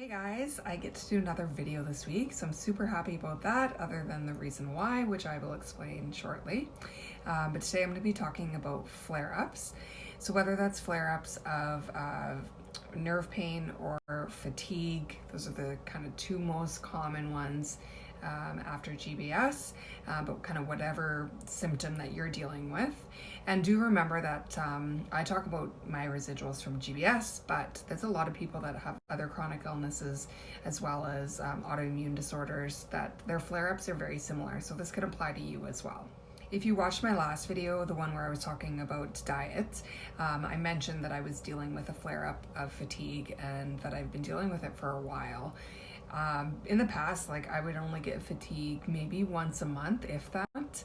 Hey guys, I get to do another video this week, so I'm super happy about that, other than the reason why, which I will explain shortly. But today I'm going to be talking about flare-ups. So whether that's flare-ups of nerve pain or fatigue, those are the kind of two most common ones after GBS, but kind of whatever symptom that you're dealing with. And do remember that I talk about my residuals from GBS, but there's a lot of people that have other chronic illnesses as well as autoimmune disorders that their flare-ups are very similar, so this could apply to you as well. If you watched my last video, the one where I was talking about diet, I mentioned that I was dealing with a flare-up of fatigue and that I've been dealing with it for a while. In the past, I would only get fatigue maybe once a month, if that.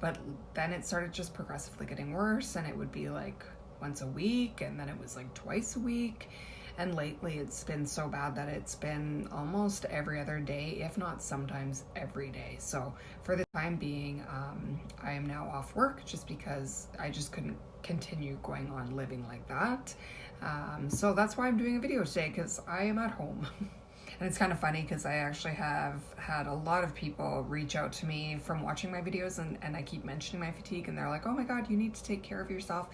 But then it started just progressively getting worse, and it would be like once a week, and then it was like twice a week. And lately it's been so bad that it's been almost every other day, if not sometimes every day. So for the time being, I am now off work just because I just couldn't continue going on living like that. So that's why I'm doing a video today, because I am at home. And it's kind of funny because I actually have had a lot of people reach out to me from watching my videos, and I keep mentioning my fatigue, and they're like, oh my God, you need to take care of yourself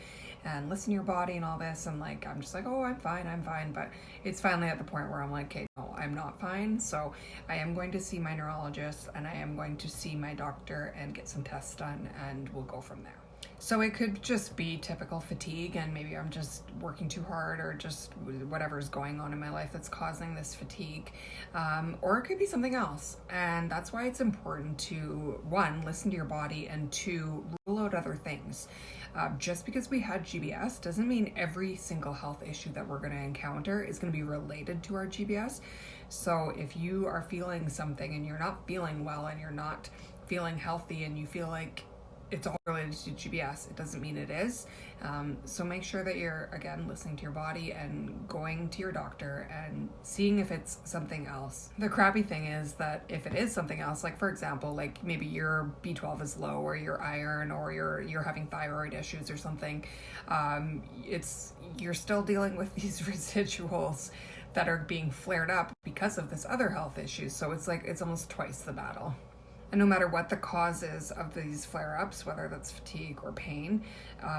and listen to your body and all this. And I'm just like, oh, I'm fine. But it's finally at the point where I'm like, okay, no, I'm not fine. So I am going to see my neurologist, and I am going to see my doctor and get some tests done, and we'll go from there. So it could just be typical fatigue, and maybe I'm just working too hard, or just whatever's going on in my life that's causing this fatigue. Or it could be something else. And that's why it's important to, one, listen to your body, and two, rule out other things. Just because we had GBS doesn't mean every single health issue that we're going to encounter is going to be related to our GBS. So if you are feeling something and you're not feeling well, and you're not feeling healthy, and you feel like it's all related to GBS, it doesn't mean it is. So make sure that you're, again, listening to your body and going to your doctor and seeing if it's something else. The crappy thing is that if it is something else, like for example, like maybe your B12 is low, or your iron, or you're having thyroid issues or something, you're still dealing with these residuals that are being flared up because of this other health issue. So it's almost twice the battle. And no matter what the cause is of these flare-ups, whether that's fatigue or pain,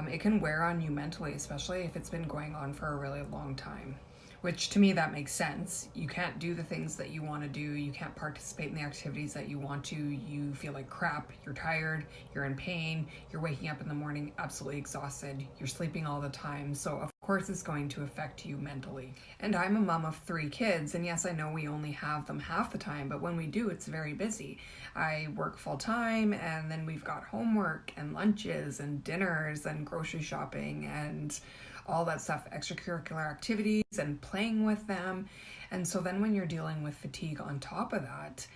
it can wear on you mentally, especially if it's been going on for a really long time. Which to me, that makes sense. You can't do the things that you want to do. You can't participate in the activities that you want to. You feel like crap. You're tired. You're in pain. You're waking up in the morning absolutely exhausted. You're sleeping all the time. So of course it's going to affect you mentally. And I'm a mom of 3 kids. And yes, I know we only have them half the time, but when we do, it's very busy. I work full time, and then we've got homework and lunches and dinners and grocery shopping and all that stuff, extracurricular activities and playing with them. And so then when you're dealing with fatigue on top of that,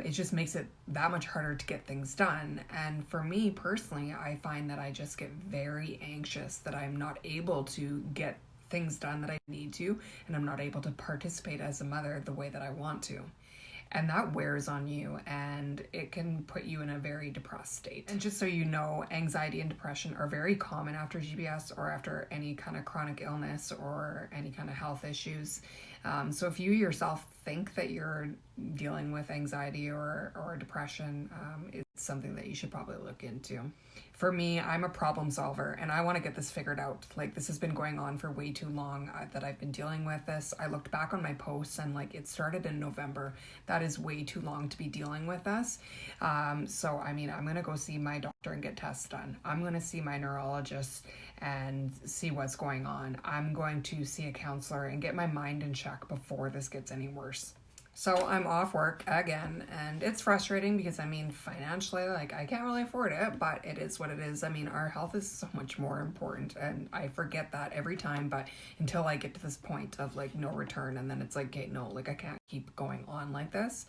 it just makes it that much harder to get things done. And for me personally, I find that I just get very anxious that I'm not able to get things done that I need to, and I'm not able to participate as a mother the way that I want to. And that wears on you, and it can put you in a very depressed state. And just so you know, anxiety and depression are very common after GBS or after any kind of chronic illness or any kind of health issues. So if you yourself think that you're dealing with anxiety or depression, it's something that you should probably look into. For me, I'm a problem solver, and I want to get this figured out. This has been going on for way too long that I've been dealing with this. I looked back on my posts, and it started in November. That is way too long to be dealing with this. So I'm going to go see my doctor and get tests done. I'm going to see my neurologist and see what's going on. I'm going to see a counselor and get my mind in check before this gets any worse. So I'm off work again, and it's frustrating because financially, I can't really afford it, but it is what it is. Our health is so much more important, and I forget that every time, but until I get to this point of no return, and then it's okay, no, I can't keep going on like this.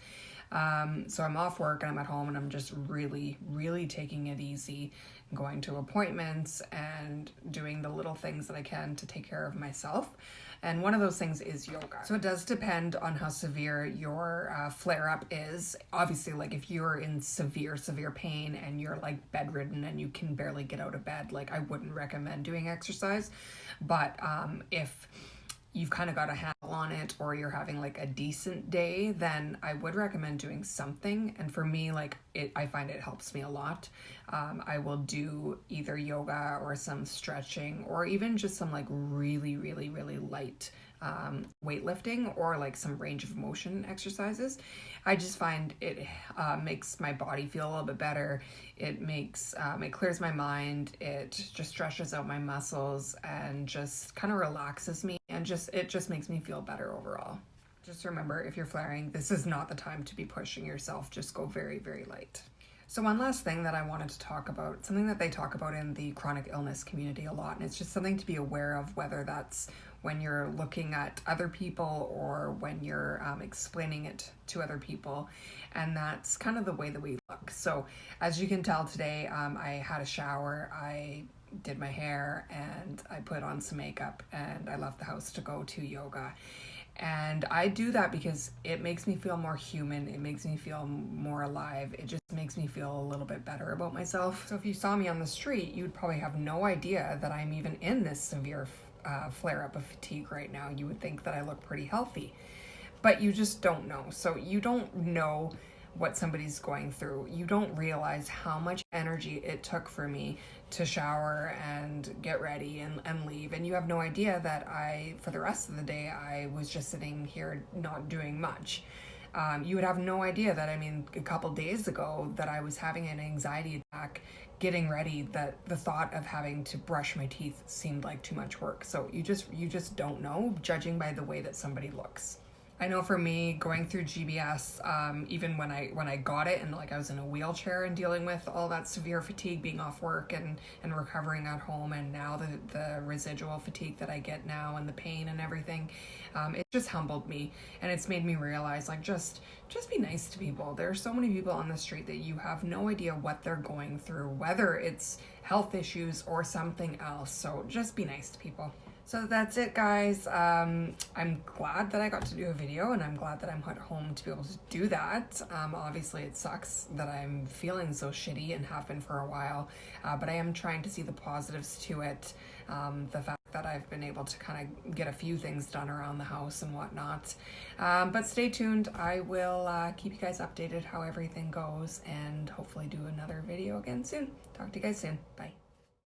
So I'm off work, and I'm at home, and I'm just really, really taking it easy, going to appointments and doing the little things that I can to take care of myself. And one of those things is yoga. So it does depend on how severe your flare-up is. Obviously, if you're in severe pain and you're bedridden and you can barely get out of bed, I wouldn't recommend doing exercise. But if you've kind of got a handle on it, or you're having like a decent day, then I would recommend doing something. And for me, like I find it helps me a lot. I will do either yoga or some stretching, or even just some like really, really, really light weightlifting, or like some range of motion exercises. I just find it makes my body feel a little bit better. It makes it clears my mind. It just stretches out my muscles and just kind of relaxes me, and it just makes me feel better overall. Just remember, if you're flaring, this is not the time to be pushing yourself. Just go very, very light. So one last thing that I wanted to talk about, something that they talk about in the chronic illness community a lot, and it's just something to be aware of, whether that's when you're looking at other people or when you're explaining it to other people, and that's kind of the way that we look. So as you can tell today, I had a shower, I did my hair, and I put on some makeup, and I left the house to go to yoga. And I do that because it makes me feel more human. It makes me feel more alive. It just makes me feel a little bit better about myself. So if you saw me on the street, you'd probably have no idea that I'm even in this severe flare-up of fatigue right now. You would think that I look pretty healthy, but you just don't know. So you don't know what somebody's going through. You don't realize how much energy it took for me to shower and get ready and leave. And you have no idea that for the rest of the day, I was just sitting here not doing much. You would have no idea that, a couple days ago that I was having an anxiety attack getting ready, that the thought of having to brush my teeth seemed like too much work. So you just don't know, judging by the way that somebody looks. I know for me, going through GBS, even when I got it and like I was in a wheelchair and dealing with all that severe fatigue, being off work and recovering at home, and now the residual fatigue that I get now and the pain and everything, it just humbled me, and it's made me realize, like, just be nice to people. There are so many people on the street that you have no idea what they're going through, whether it's health issues or something else. So just be nice to people. So that's it, guys. I'm glad that I got to do a video, and I'm glad that I'm at home to be able to do that. Obviously it sucks that I'm feeling so shitty and have been for a while, but I am trying to see the positives to it. The fact that I've been able to kind of get a few things done around the house and whatnot. But stay tuned. I will keep you guys updated how everything goes, and hopefully do another video again soon. Talk to you guys soon. Bye.